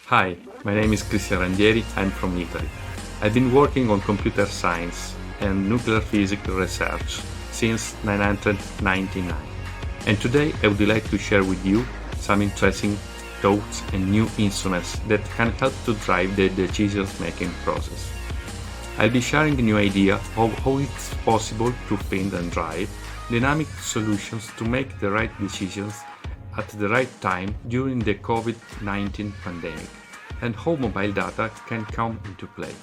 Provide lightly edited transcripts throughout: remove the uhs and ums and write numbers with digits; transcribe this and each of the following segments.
Hi, my name is Cristian Randieri. I'm from Italy. I've been working on computer science and nuclear physics research since 1999. And today I would like to share with you some interesting thoughts and new instruments that can help to drive the decision-making process. I'll be sharing a new idea of how it's possible to find and drive dynamic solutions to make the right decisions at the right time during the Covid-19 pandemic, and how mobile data can come into play.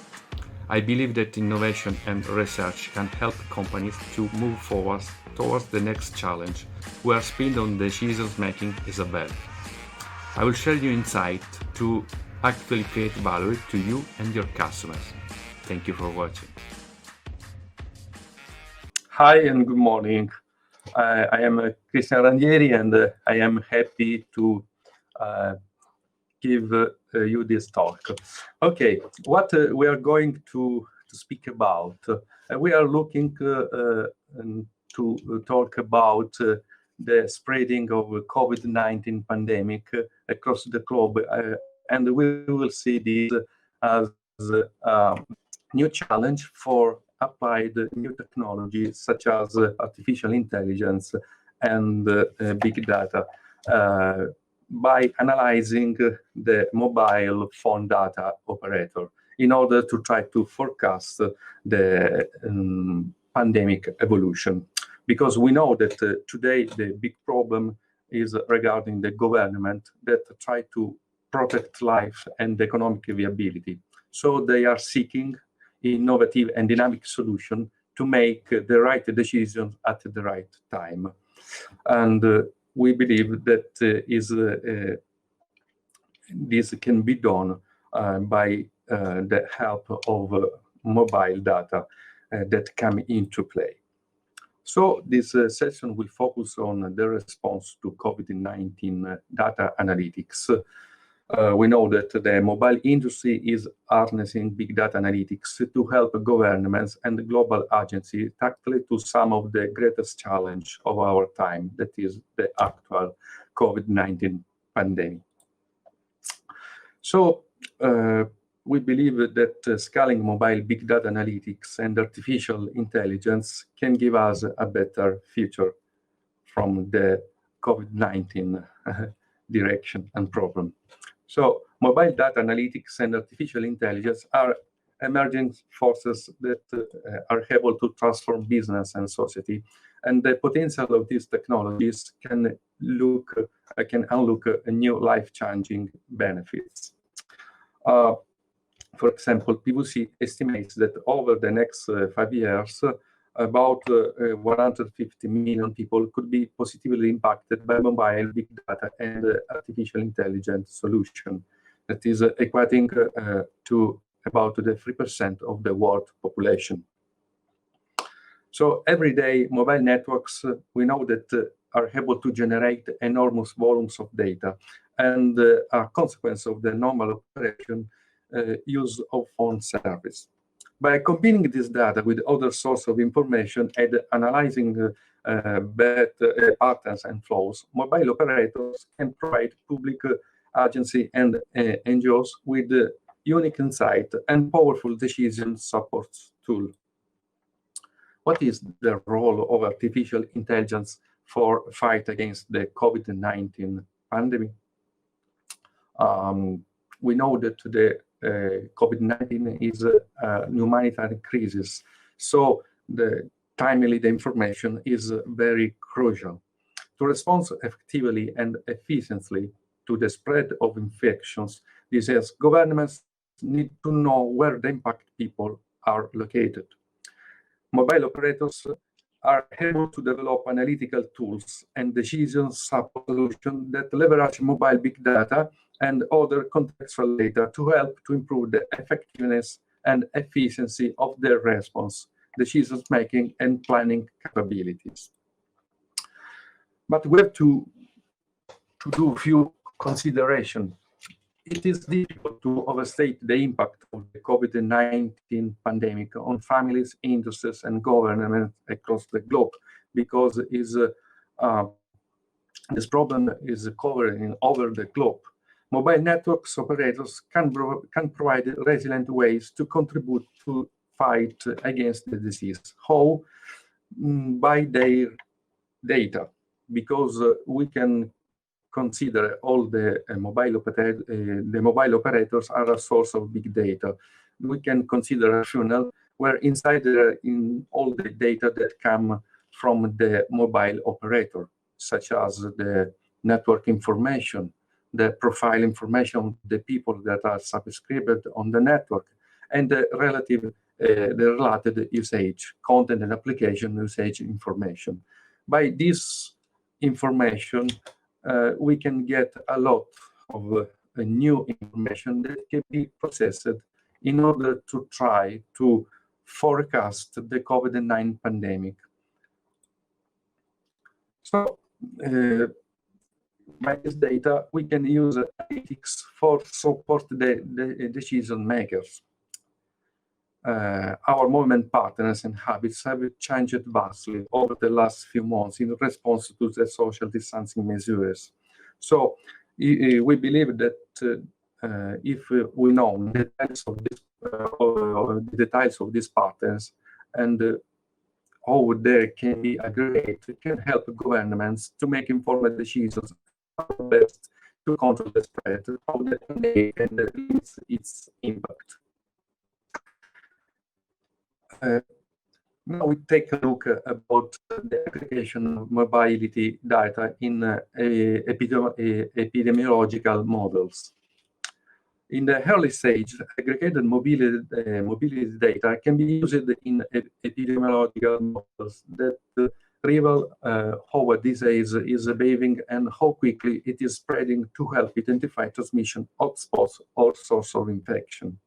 I believe that innovation and research can help companies to move forward towards the next challenge, where speed on decisions making is a value. I will share new insight to actually create value to you and your customers. Thank you for watching. Hi and good morning. I am Cristian Randieri, and I am happy to give you this talk. Okay, what we are going to speak about. We are looking to talk about the spreading of COVID-19 pandemic across the globe, and we will see this as a new challenge for applied new technologies such as artificial intelligence and big data by analyzing the mobile phone data operator in order to try to forecast the pandemic evolution. Because we know that today the big problem is regarding the government that try to protect life and economic viability. So they are seeking innovative and dynamic solution to make the right decision at the right time. And we believe that this can be done by the help of mobile data that come into play. So this session will focus on the response to COVID-19 data analytics. We know that the mobile industry is harnessing big data analytics to help governments and global agencies tackle to some of the greatest challenge of our time, that is the actual COVID-19 pandemic. So we believe that scaling mobile big data analytics and artificial intelligence can give us a better future from the COVID-19 direction and problem. So mobile data analytics and artificial intelligence are emerging forces that are able to transform business and society. And the potential of these technologies can unlock a new life-changing benefits. For example, PwC estimates that over the next 5 years, about 150 million people could be positively impacted by mobile big data and artificial intelligence solution. That is equating to about the 3% of the world population. So every day, mobile networks, we know that are able to generate enormous volumes of data, and a consequence of the normal operation use of phone service. By combining this data with other sources of information and analyzing better patterns and flows, mobile operators can provide public agency and NGOs with unique insight and powerful decision support tool. What is the role of artificial intelligence for fight against the COVID-19 pandemic? We know that the COVID-19 is a humanitarian crisis, so the timely information is very crucial. To respond effectively and efficiently to the spread of infections, disease, governments need to know where the impact people are located. Mobile operators are able to develop analytical tools and decision support solutions that leverage mobile big data and other contextual data to help to improve the effectiveness and efficiency of their response, decision-making, and planning capabilities. But we have to do a few considerations. It is difficult to overstate the impact of the COVID-19 pandemic on families, industries, and governments across the globe, because this problem is covering over the globe. Mobile networks operators can provide resilient ways to contribute to fight against the disease. How? By their data, because we can consider all the mobile operators are a source of big data. We can consider a funnel where inside in all the data that come from the mobile operator, such as the network information, the profile information of the people that are subscribed on the network, and the related usage, content and application usage information. By this information, we can get a lot of new information that can be processed in order to try to forecast the COVID-19 pandemic. So, by this data, we can use analytics for support the decision makers. Our movement patterns and habits have changed vastly over the last few months in response to the social distancing measures. So we believe that if we know the details of these patterns and how they can be aggregated, it can help governments to make informed decisions how best to control the spread, how the pandemic can limit its impact. Now we take a look about the aggregation of mobility data in epidemiological models. In the early stage, aggregated mobility data can be used in epidemiological models that reveal how a disease is behaving and how quickly it is spreading to help identify transmission hotspots or source of infection.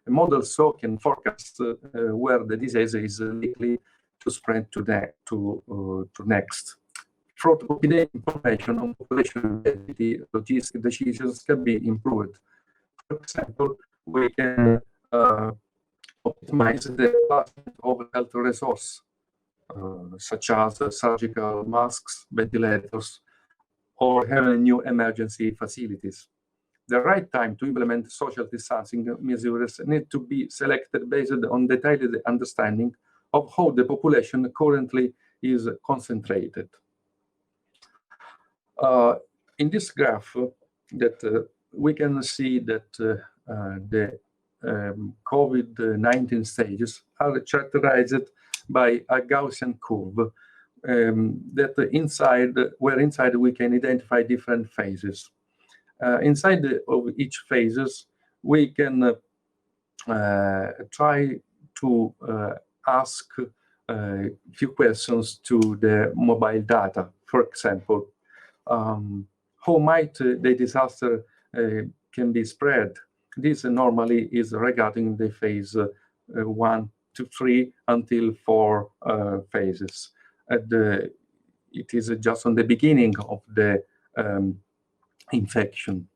A model so can forecast where the disease is likely to spread to next. Through up-to-date information on population density, logistic decisions can be improved. For example, we can optimize the placement of health resources, such as surgical masks, ventilators, or having new emergency facilities. The right time to implement social distancing measures need to be selected based on detailed understanding of how the population currently is concentrated. In this graph, that we can see that the COVID-19 stages are characterized by a Gaussian curve where inside we can identify different phases. Inside of each phases, we can try to ask a few questions to the mobile data. For example, how might the disaster can be spread? This normally is regarding the phase 1 to 3 until 4 phases. It is just on the beginning of the infection.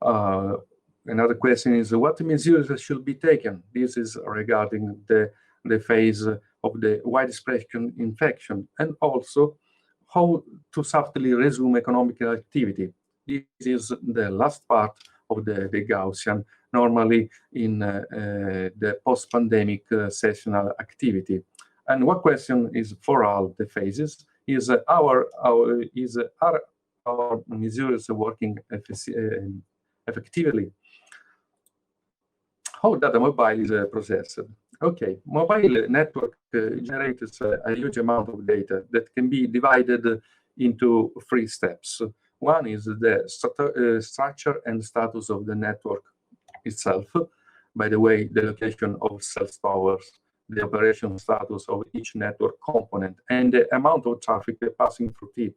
Another question is what measures should be taken? This is regarding the phase of the widespread infection, and also how to softly resume economic activity. This is the last part of the Gaussian, normally in the post-pandemic seasonal activity. And one question is for all the phases is are our measures working effectively? How data mobile is processed? Okay, mobile network generates a huge amount of data that can be divided into 3 steps. One is the structure and status of the network itself. By the way, the location of cell towers, the operation status of each network component, and the amount of traffic passing through it.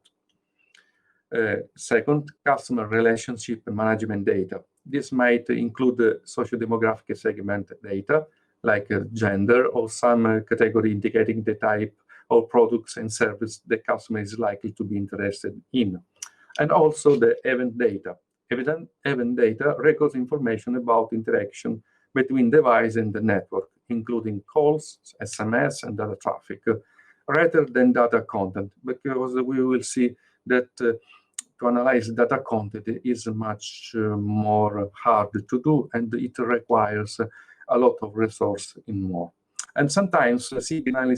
Second, customer relationship management data. This might include socio-demographic segment data, like gender or some category indicating the type of products and service the customer is likely to be interested in. And also the event data. Event data records information about interaction between device and the network, including calls, SMS, and data traffic, rather than data content, because we will see that to analyze data content is much more hard to do, and it requires a lot of resource in more. And sometimes signaling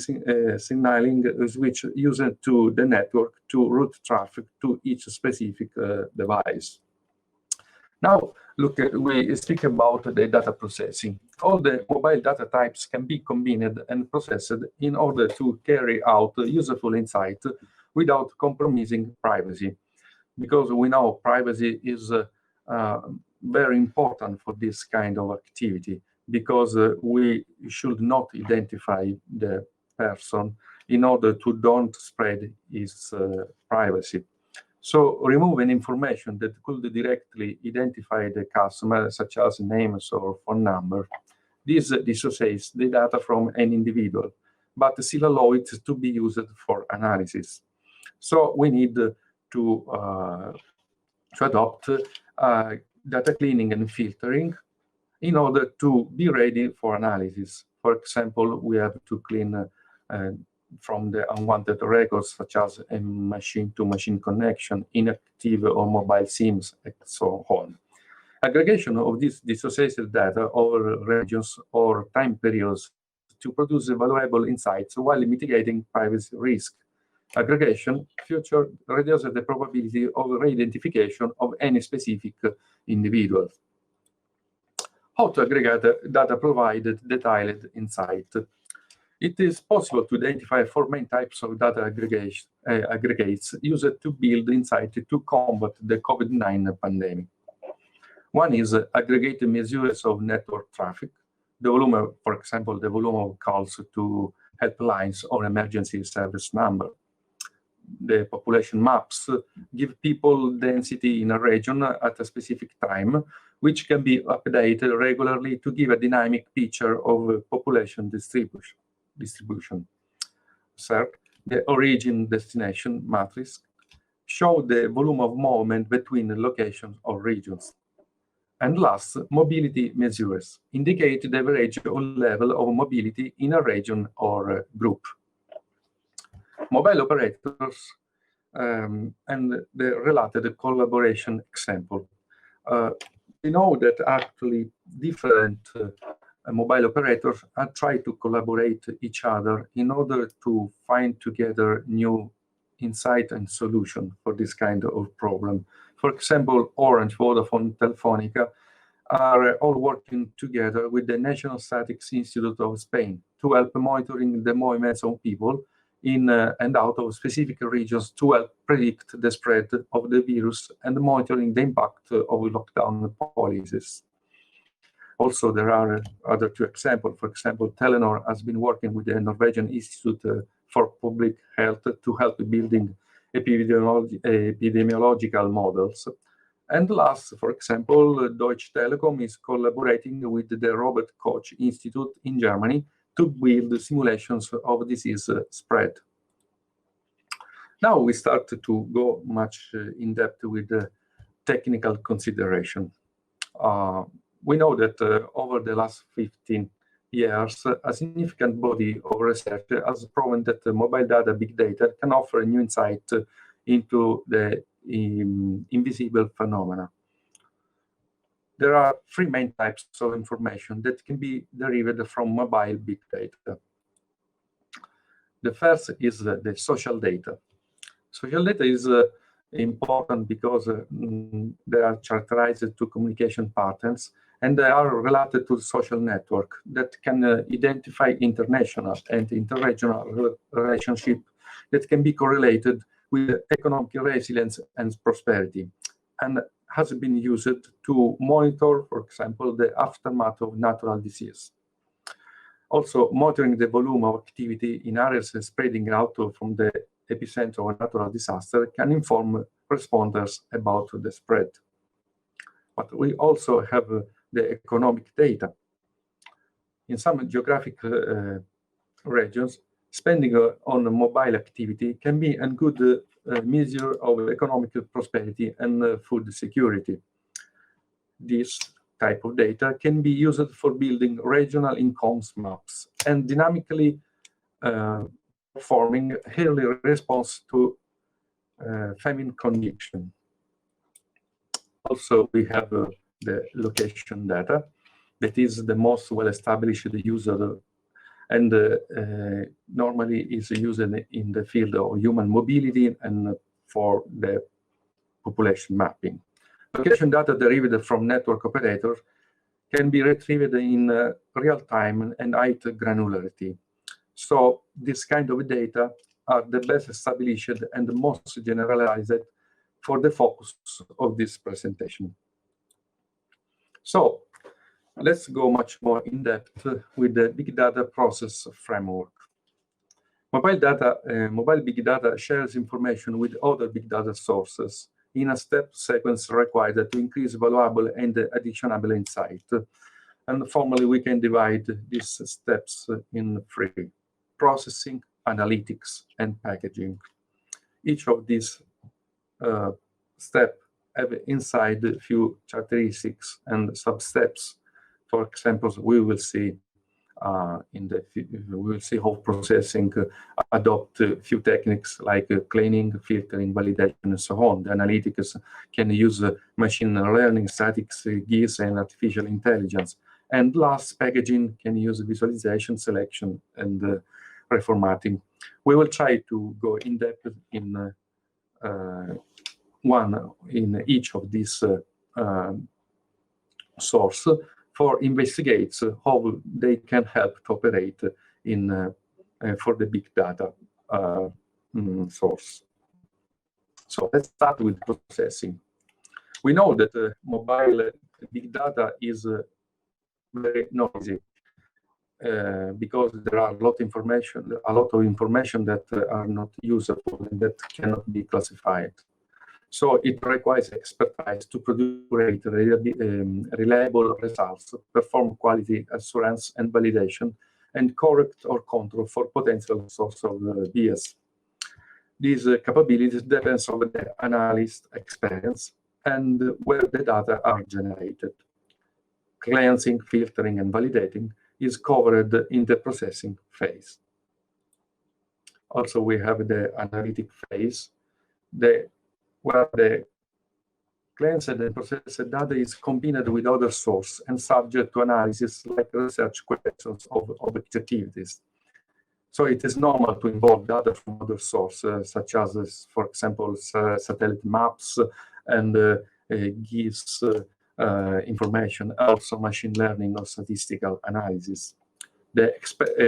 switch used to the network to route traffic to each specific device. Now, look, we speak about the data processing. All the mobile data types can be combined and processed in order to carry out useful insight without compromising privacy, because we know privacy is very important for this kind of activity, because we should not identify the person in order to don't spread his privacy. So removing information that could directly identify the customer, such as names or phone number, this dissociates the data from an individual, but still allow it to be used for analysis. So we need to adopt data cleaning and filtering in order to be ready for analysis. For example, we have to clean from the unwanted records, such as a machine-to-machine connection, inactive or mobile SIMs, and so on. Aggregation of this dissociated data over regions or time periods to produce valuable insights while mitigating privacy risk. Aggregation feature reduces the probability of re-identification of any specific individual. How to aggregate data provided detailed insight? It is possible to identify 4 main types of data aggregates used to build insight to combat the COVID-19 pandemic. One is aggregated measures of network traffic, the volume, for example, the volume of calls to helplines or emergency service number. The population maps give people density in a region at a specific time, which can be updated regularly to give a dynamic picture of population distribution. Third, the origin-destination matrix show the volume of movement between the locations or regions. And last, mobility measures indicate the average level of mobility in a region or group. Mobile operators and the related collaboration example. We know that actually different mobile operators are trying to collaborate each other in order to find together new insight and solution for this kind of problem. For example, Orange, Vodafone, Telefonica are all working together with the National Statistics Institute of Spain to help monitoring the movements of people in and out of specific regions to help predict the spread of the virus and monitoring the impact of lockdown policies. Also, there are other 2 examples. For example, Telenor has been working with the Norwegian Institute for Public Health to help building epidemiological models. And last, for example, Deutsche Telekom is collaborating with the Robert Koch Institute in Germany to build simulations of disease spread. Now we start to go much in depth with the technical consideration. We know that over the last 15 years, a significant body of research has proven that mobile data, big data, can offer a new insight into the invisible phenomena. There are 3 main types of information that can be derived from mobile big data. The first is the social data. Social data is important because they are characterized to communication patterns, and they are related to the social network that can identify international and interregional relationship that can be correlated with economic resilience and prosperity, and has been used to monitor, for example, the aftermath of natural disease. Also, monitoring the volume of activity in areas spreading out from the epicenter of a natural disaster can inform responders about the spread. But we also have the economic data. In some geographic regions, spending on mobile activity can be a good measure of economic prosperity and food security. This type of data can be used for building regional incomes maps and dynamically performing early response to famine condition. Also, we have the location data that is the most well-established user and normally is used in the field of human mobility and for the population mapping. Location data derived from network operators can be retrieved in real time and high granularity. So this kind of data are the best established and the most generalized for the focus of this presentation. So let's go much more in depth with the big data process framework. Mobile big data shares information with other big data sources in a step sequence required to increase valuable and additionable insight. And formally, we can divide these steps in three: processing, analytics, and packaging. Each of these steps have inside a few characteristics and sub-steps. For example, we will see how processing adopt a few techniques like cleaning, filtering, validation, and so on. The analytics can use machine learning, statistics, GIS, and artificial intelligence. And last, packaging can use visualization, selection, and reformatting. We will try to go in depth in each of these sources for investigates how they can help to operate in for the big data source. So let's start with processing. We know that mobile big data is very noisy because there are a lot of information that are not usable and that cannot be classified. So it requires expertise to produce reliable results, perform quality assurance and validation, and correct or control for potential source of bias. These capabilities depend on the analyst experience and where the data are generated. Cleansing, filtering, and validating is covered in the processing phase. Also, we have the analytic phase, where the cleansed and processed data is combined with other sources and subject to analysis like research questions of objectivities. So it is normal to involve data from other sources, such as, for example, satellite maps and GIS information, also machine learning or statistical analysis. The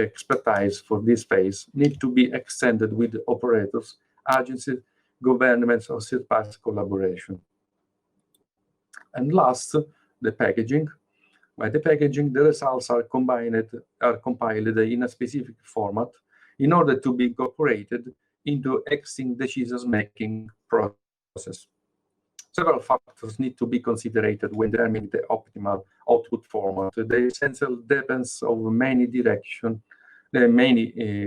expertise for this phase needs to be extended with operators, agencies, governments, or third-party collaboration. And last, the packaging. By the packaging, the results are compiled in a specific format in order to be incorporated into existing decision-making process. Several factors need to be considered when determining the optimal output format. The essential depends on many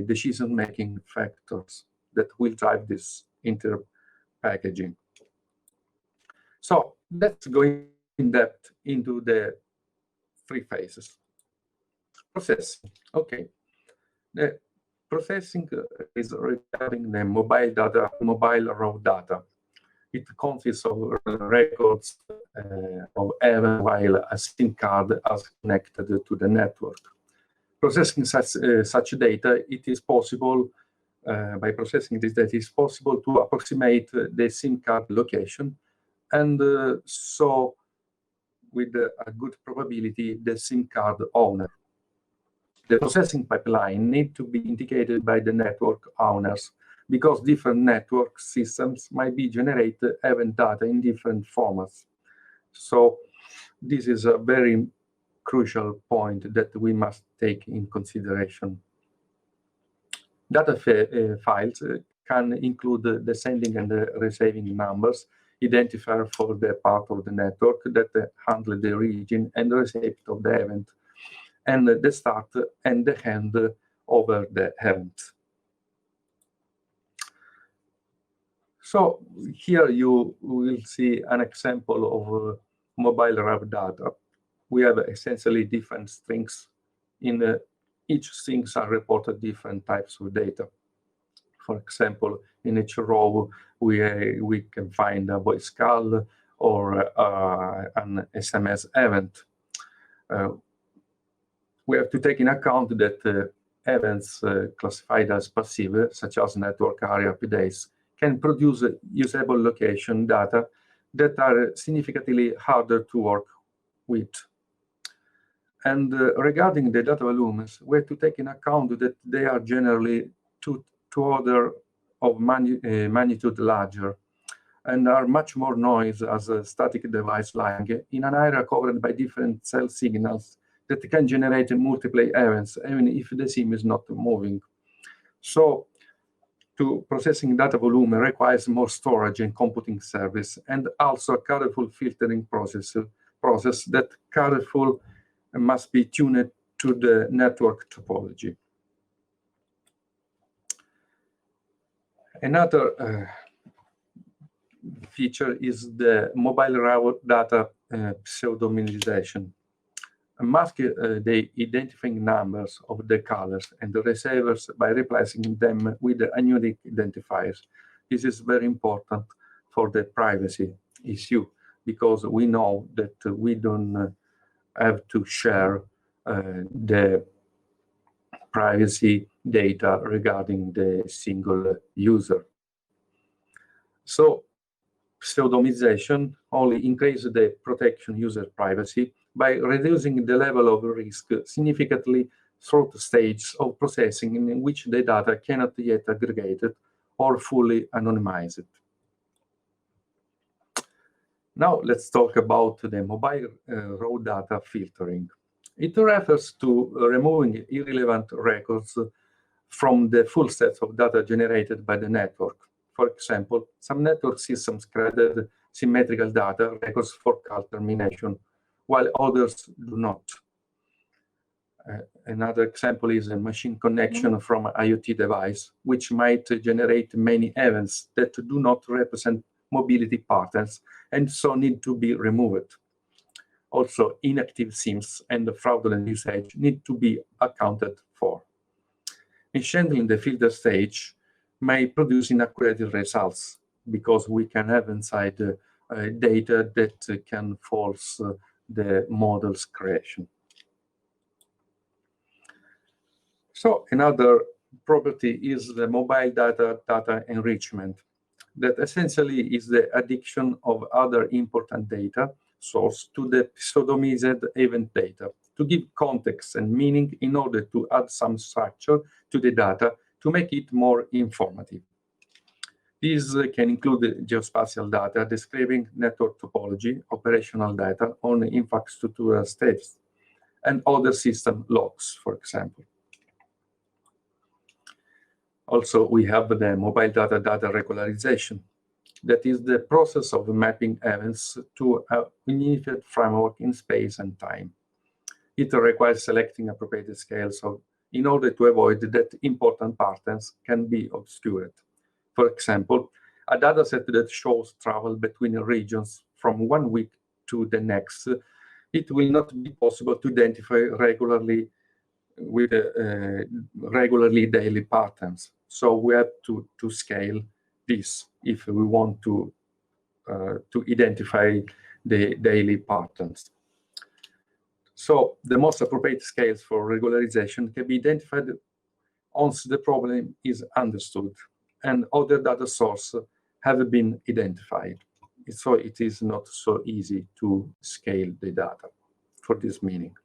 decision-making factors that will drive this packaging. So let's go in depth into the three phases. Processing. Okay. The processing is regarding the mobile raw data. It consists of records of events while a SIM card is connected to the network. Processing such data, it is possible by processing this data, it's possible to approximate the SIM card location, and so with a good probability the SIM card owner. The processing pipeline needs to be indicated by the network owners because different network systems might be generated event data in different formats. So this is a very crucial point that we must take in consideration. Data files can include the sending and the receiving numbers, identifier for the part of the network that handle the origin and the receipt of the event, and the start and the end over the event. So here you will see an example of mobile raw data. We have essentially different strings. In each strings are reported different types of data. For example, in each row, we can find a voice call or an SMS event. We have to take in account that events classified as passive, such as network area updates, can produce usable location data that are significantly harder to work with. And regarding the data volumes, we have to take in account that they are generally two orders of magnitude larger and are much more noise as a static device lying in an area covered by different cell signals that can generate multiple events, even if the SIM is not moving. So, processing data volume requires more storage and computing service, and also a careful filtering process that careful must be tuned to the network topology. Another feature is the mobile raw data pseudonymization. Mask the identifying numbers of the callers and the receivers by replacing them with the unique identifiers. This is very important for the privacy issue, because we know that we don't have to share the privacy data regarding the single user. So pseudonymization only increases the protection user privacy by reducing the level of risk significantly through the stages of processing in which the data cannot yet aggregated or fully anonymized. Now let's talk about the mobile raw data filtering. It refers to removing irrelevant records from the full set of data generated by the network. For example, some network systems created symmetrical data records for call termination, while others do not. Another example is a machine connection from an IoT device, which might generate many events that do not represent mobility patterns and so need to be removed. Also, inactive SIMs and fraudulent usage need to be accounted for. Mishandling the filter stage may produce inaccurate results because we can have inside data that can force the model's creation. So another property is the mobile data enrichment, that essentially is the addition of other important data source to the pseudonymized event data to give context and meaning in order to add some structure to the data to make it more informative. These can include geospatial data describing network topology, operational data on infrastructural states, and other system logs, for example. Also, we have the mobile data regularization. That is the process of mapping events to a unified framework in space and time. It requires selecting appropriate scales in order to avoid that important patterns can be obscured. For example, a dataset that shows travel between regions from one week to the next, it will not be possible to identify regularly with regularly daily patterns. So we have to scale this if we want to identify the daily patterns. So the most appropriate scales for regularization can be identified once the problem is understood and other data sources have been identified. So it is not so easy to scale the data for this meaning.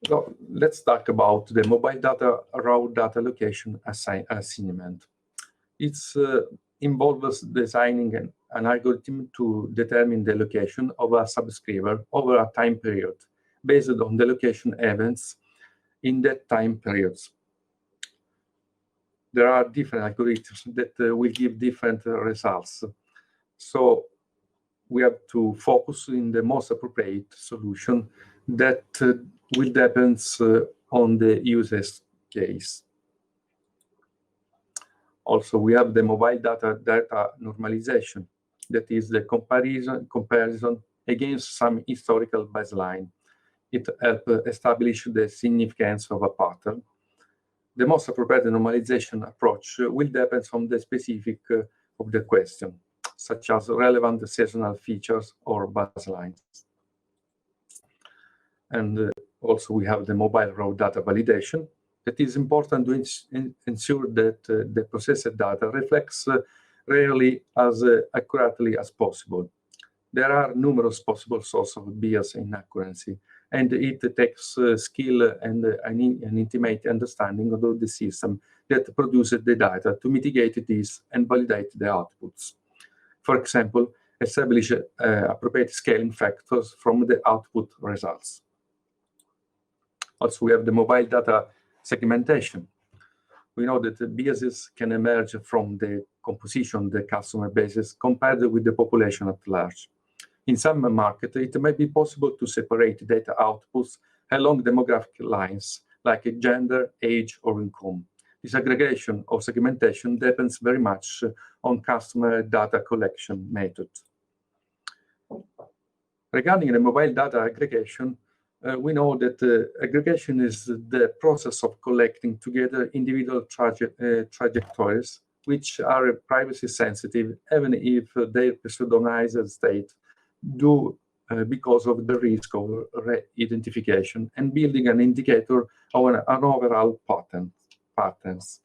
So let's talk about the mobile data raw data location assignment. It involves designing an algorithm to determine the location of a subscriber over a time period based on the location events in that time periods. there are different algorithms that will give different results. So we have to focus in the most appropriate solution that will depend on the user's case. Also, we have the mobile data normalization, that is the comparison against some historical baseline. It helps establish the significance of a pattern. The most appropriate normalization approach will depend on the specific of the question, such as relevant seasonal features or baselines. And also we have the mobile raw data validation. That is important to ensure that the processed data reflects really as accurately as possible. There are numerous possible sources of bias inaccuracy, and it takes skill and an intimate understanding of the system that produces the data to mitigate this and validate the outputs. For example, establish appropriate scaling factors from the output results. Also, we have the mobile data segmentation. We know that the biases can emerge from the composition of the customer bases compared with the population at large. In some markets, it may be possible to separate data outputs along demographic lines, like gender, age, or income. This aggregation or segmentation depends very much on customer data collection method. Regarding the mobile data aggregation, we know that aggregation is the process of collecting together individual trajectories which are privacy sensitive, even if their pseudonymized state do because of the risk of re-identification and building an indicator of an overall patterns.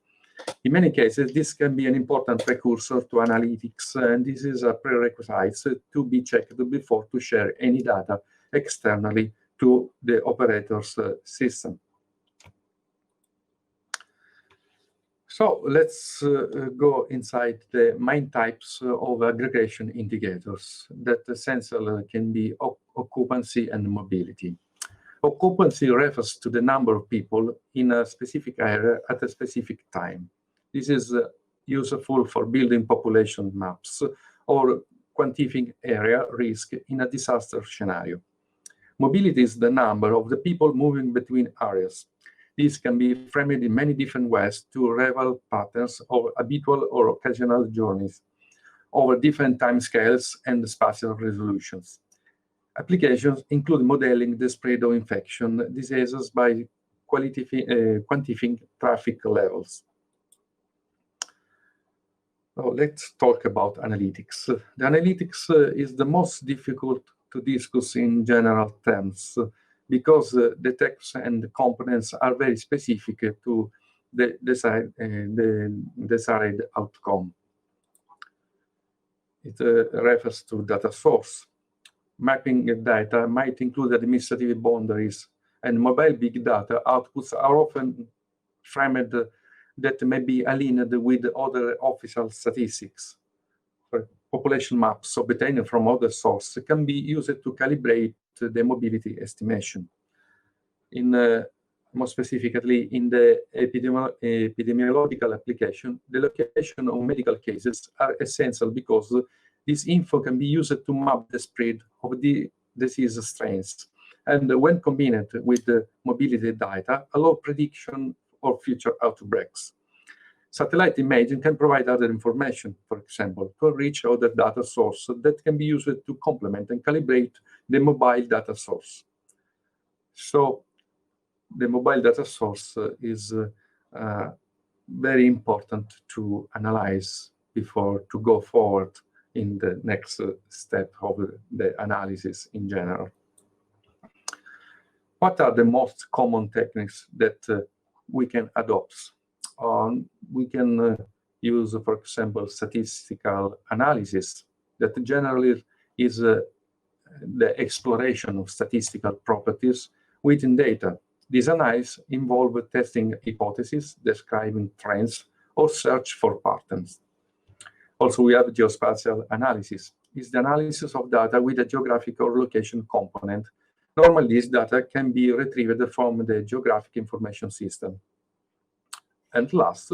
In many cases, this can be an important precursor to analytics, and this is a prerequisite to be checked before to share any data externally to the operator's system. So let's go inside the main types of aggregation indicators that essentially can be occupancy and mobility. Occupancy refers to the number of people in a specific area at a specific time. This is useful for building population maps or quantifying area risk in a disaster scenario. Mobility is the number of the people moving between areas. This can be framed in many different ways to reveal patterns of habitual or occasional journeys over different timescales and spatial resolutions. Applications include modeling the spread of infection diseases by quantifying traffic levels. So let's talk about analytics. The analytics is the most difficult to discuss in general terms because the text and the components are very specific to the desired outcome. It refers to data source. Mapping data might include administrative boundaries, and mobile big data outputs are often framed that may be aligned with other official statistics. Population maps obtained from other sources can be used to calibrate the mobility estimation. More specifically, in the epidemiological application, the location of medical cases are essential because this info can be used to map the spread of the disease strains, and when combined with the mobility data, allow prediction of future outbreaks. Satellite imaging can provide other information, for example, to enrich other data sources that can be used to complement and calibrate the mobile data source. So the mobile data source is very important to analyze before to go forward in the next step of the analysis in general. What are the most common techniques that we can adopt? We can use, for example, statistical analysis that generally is the exploration of statistical properties within data. These analyses involve testing hypotheses, describing trends, or search for patterns. Also, we have geospatial analysis. It's the analysis of data with a geographic or location component. Normally, this data can be retrieved from the geographic information system. And last,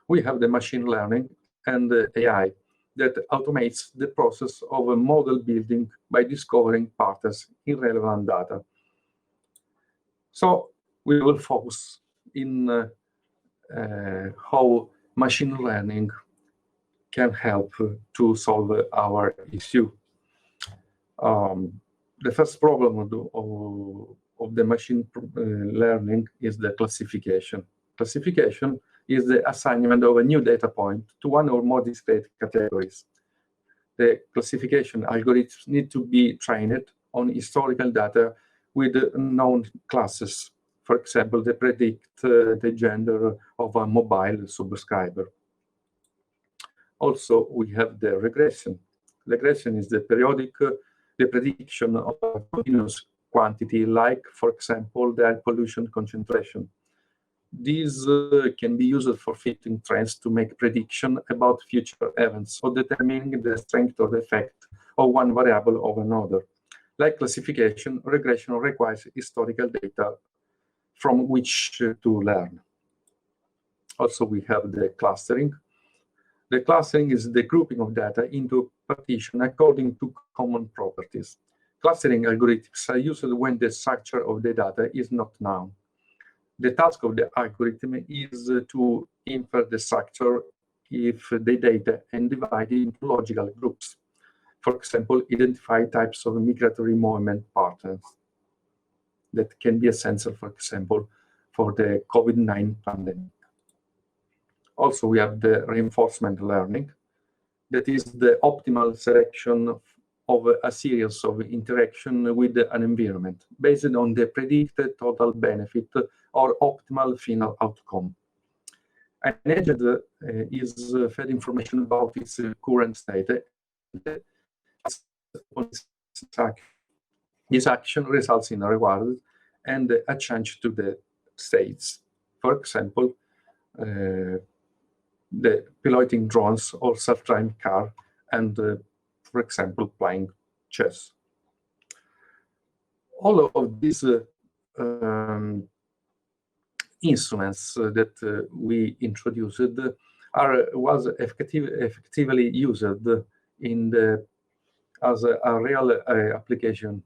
We have the machine learning and the AI that automates the process of a model building by discovering patterns in relevant data. So we will focus in how machine learning can help to solve our issue. The first problem of the machine learning is the classification. Classification is the assignment of a new data point to one or more discrete categories. The classification algorithms need to be trained on historical data with known classes. For example, they predict the gender of a mobile subscriber. Also, we have the regression. Regression is the prediction of a continuous quantity, like, for example, the air pollution concentration. These can be used for fitting trends to make prediction about future events or determining the strength or the effect of one variable over another. Like classification, regression requires historical data from which to learn. Also, we have the clustering. The clustering is the grouping of data into partition according to common properties. Clustering algorithms are used when the structure of the data is not known. The task of the algorithm is to infer the structure if the data and divide it into logical groups. For example, identify types of migratory movement patterns that can be essential, for example, for the COVID-19 pandemic. Also, we have the reinforcement learning. That is the optimal selection of a series of interactions with an environment based on the predicted total benefit or optimal final outcome. An agent is fed information about its current state. This action results in a reward and a change to the states. For example, the piloting drones or self-driving car, and for example, playing chess. All of these instruments that we introduced was effectively used as a real application.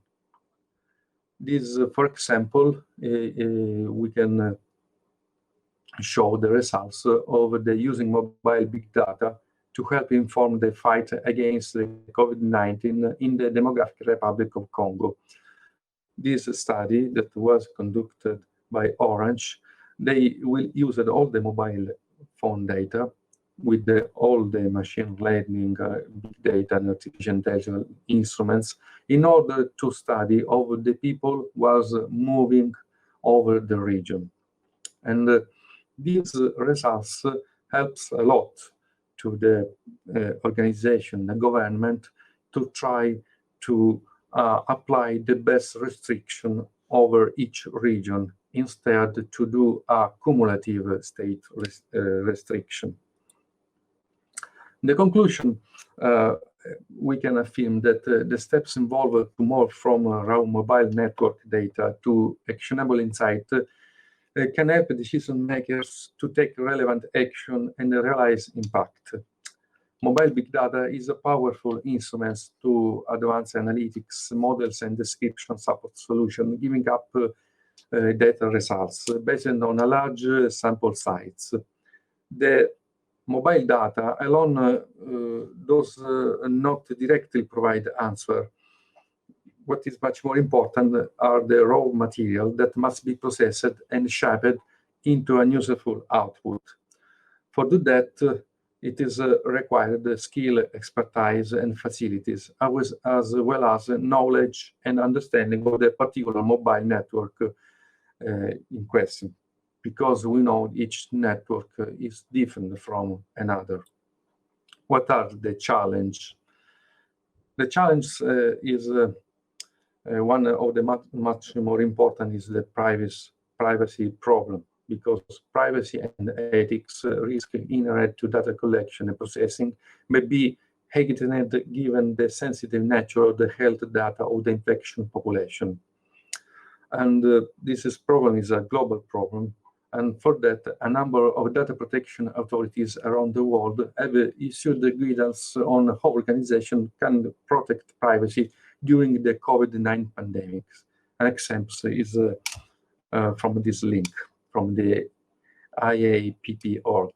This, for example, we can show the results of the using mobile big data to help inform the fight against the COVID-19 in the Democratic Republic of Congo. This study that was conducted by Orange, they will use all the mobile phone data with all the machine learning, big data, and artificial intelligence instruments in order to study how the people was moving over the region. And these results helps a lot to the organization, the government, to try to apply the best restriction over each region instead to do a cumulative state restriction. In the conclusion, we can affirm that the steps involved to move from raw mobile network data to actionable insight can help decision makers to take relevant action and realize impact. Mobile big data is a powerful instrument to advance analytics, models, and description support solution, giving up data results based on a large sample size. The mobile data alone does not directly provide answer. What is much more important are the raw material that must be processed and shaped into an useful output. For that, it is required skill, expertise, and facilities, as well as knowledge and understanding of the particular mobile network in question, because we know each network is different from another. What are the challenges? The challenge is one of the much more important is the privacy problem, because privacy and ethics risk inherent to data collection and processing may be heightened given the sensitive nature of the health data of the infection population. And this problem is a global problem, And for that, a number of data protection authorities around the world have issued guidance on how organizations can protect privacy during the COVID-19 pandemic. An example is from this link, from the IAPP.org.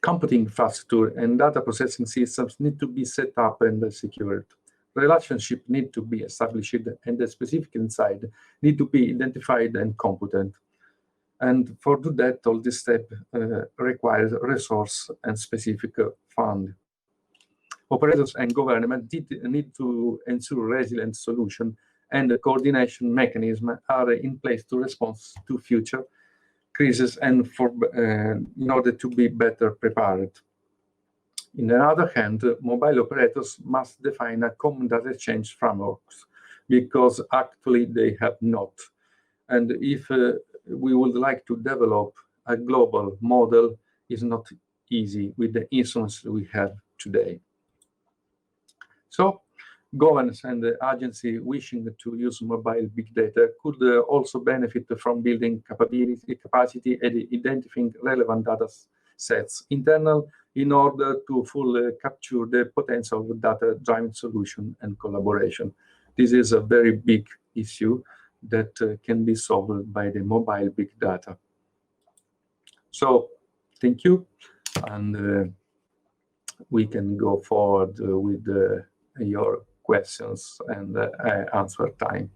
Computing infrastructure and data processing systems need to be set up and secured. Relationships need to be established, and the specific insight need to be identified and computed. And for do that, all this step requires resource and specific fund. Operators and government need to ensure resilient solution, and the coordination mechanism are in place to respond to future crises and for in order to be better prepared. On the other hand, mobile operators must define a common data exchange frameworks, because actually they have not. And if we would like to develop a global model, is not easy with the instruments we have today. So governments and the agency wishing to use mobile big data could also benefit from building capacity and identifying relevant data sets internal in order to fully capture the potential of data-driven solution and collaboration. This is a very big issue that can be solved by the mobile big data. So thank you, and we can go forward with your questions and answer time.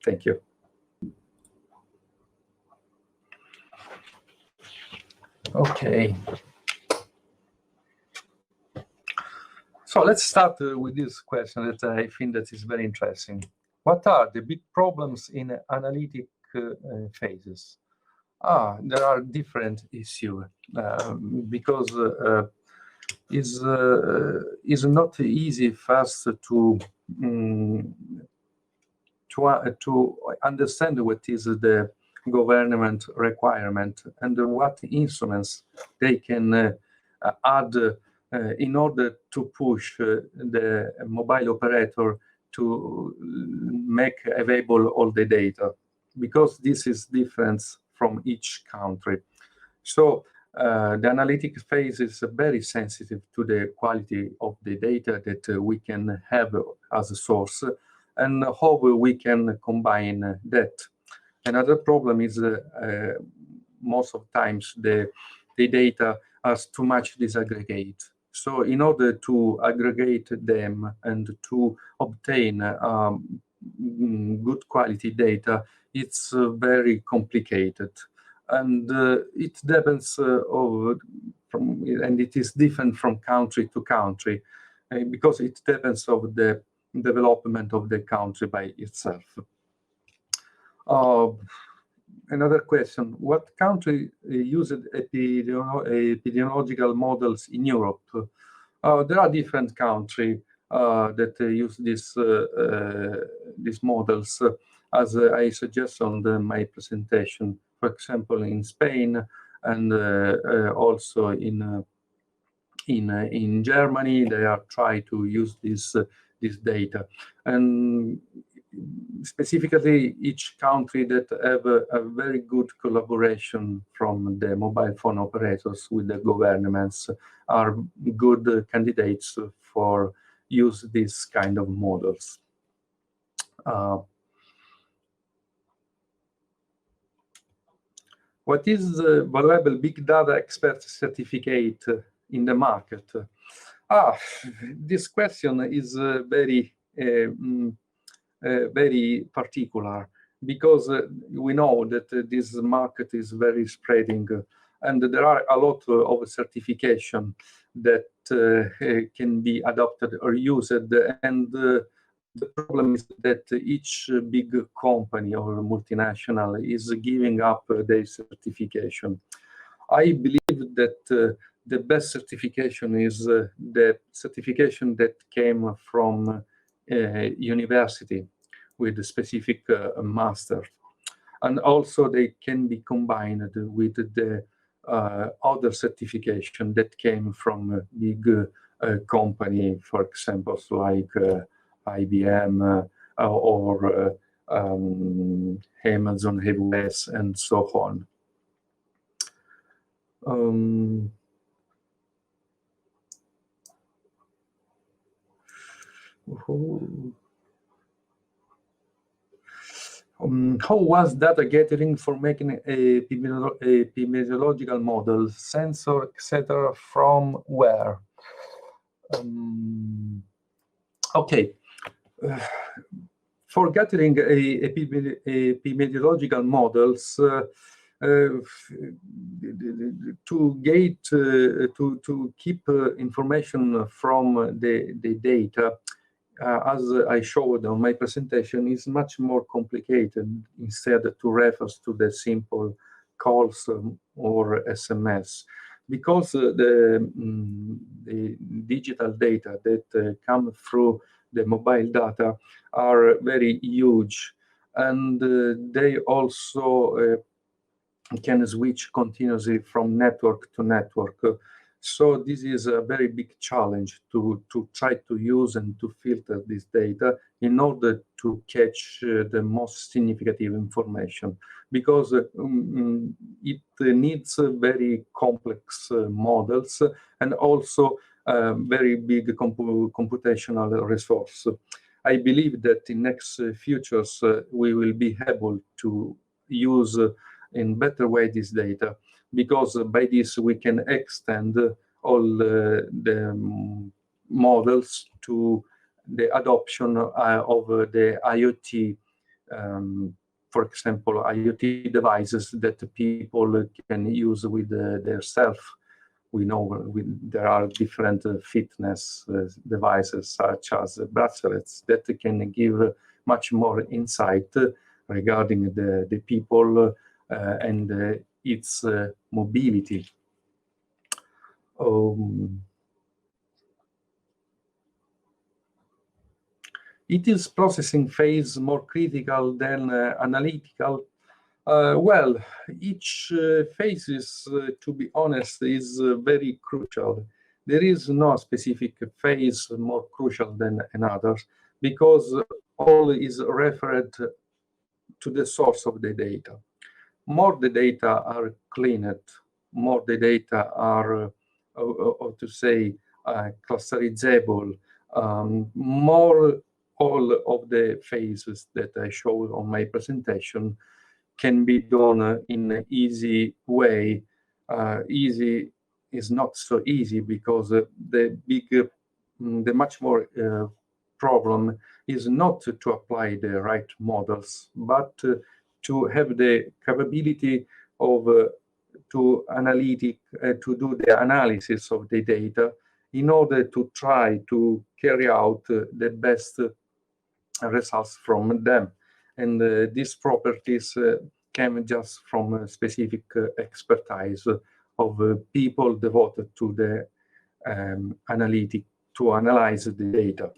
Thank you. Okay. So let's start with this question that I think that is very interesting. What are the big problems in analytic phases? There are different issues because is not easy first to understand what is the government requirement and what instruments they can add in order to push the mobile operator to make available all the data, because this is different from each country. So the analytic phase is very sensitive to the quality of the data that we can have as a source and how we can combine that. Another problem is most of times the data has too much disaggregate. So in order to aggregate them and to obtain good quality data, it's very complicated. And it depends and it is different from country to country because it depends of the development of the country by itself. Another question: what country used epidemiological models in Europe? There are different countries that use these models, as I suggest on my presentation. For example, in Spain and also in Germany, they are trying to use this data. And specifically, each country that have a very good collaboration from the mobile phone operators with the governments are good candidates for use this kind of models. What is the valuable big data expert certificate in the market? This question is very particular, because we know that this market is very spreading, and there are a lot of certification that can be adopted or used, and the problem is that each big company or multinational is giving up their certification. I believe that the best certification is the certification that came from university with a specific master, and also they can be combined with the other certification that came from a big company, for example, like IBM or Amazon AWS and so on. How was data gathering for making a epidemiological model, sensor, etc., from where? Okay. For gathering epidemiological models, to keep information from the data, as I showed on my presentation, is much more complicated instead to refer to the simple calls or SMS, because the digital data that come through the mobile data are very huge, and they also can switch continuously from network to network. So this is a very big challenge to try to use and to filter this data in order to catch the most significant information, because it needs very complex models and also very big computational resource. I believe that in next futures we will be able to use in better way this data, because by this we can extend all the models to the adoption of the IoT, for example, IoT devices that people can use with their self. We know there are different fitness devices, such as bracelets, that can give much more insight regarding the people and its mobility. It is processing phase more critical than analytical. Well, each phase is, to be honest, is very crucial. There is no specific phase more crucial than another, because all is referred to the source of the data. More the data are cleaned, more the data are, how to say, clusterizable, more all of the phases that I showed on my presentation can be done in an easy way. Easy is not so easy, because the much more problem is not to apply the right models, but to have the capability of to do the analysis of the data in order to try to carry out the best results from them. And these properties came just from a specific expertise of people devoted to the analytic, to analyze the data.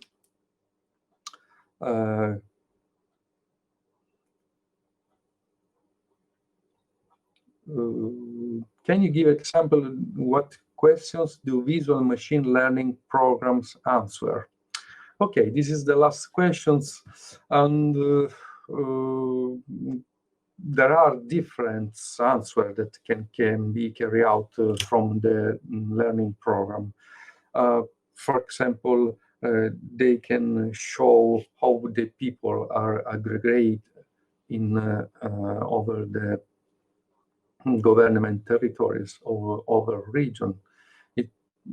Can you give example what questions do visual machine learning programs answer? Okay, this is the last questions, and there are different answers that can be carried out from the learning program. For example, they can show how the people are aggregated in over the government territories or over region.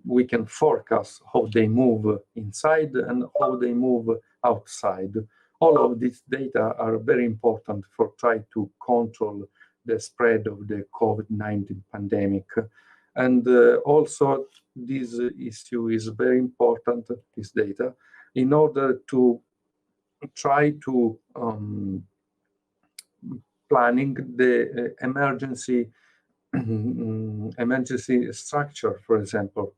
We can forecast how they move inside and how they move outside. All of these data are very important for trying to control the spread of the COVID-19 pandemic. And also this issue is very important, this data, in order to try to planning the emergency structure, for example,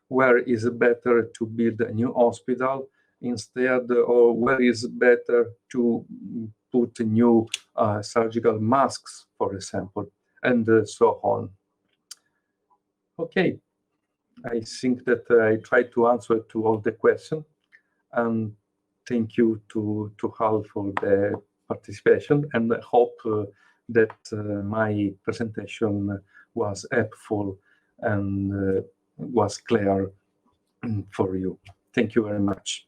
where is it better to build a new hospital instead, or where is it better to put new surgical masks, for example, and so on. Okay, I think that I tried to answer to all the questions, and thank you to Hal for the participation, and I hope that my presentation was helpful and was clear for you. Thank you very much.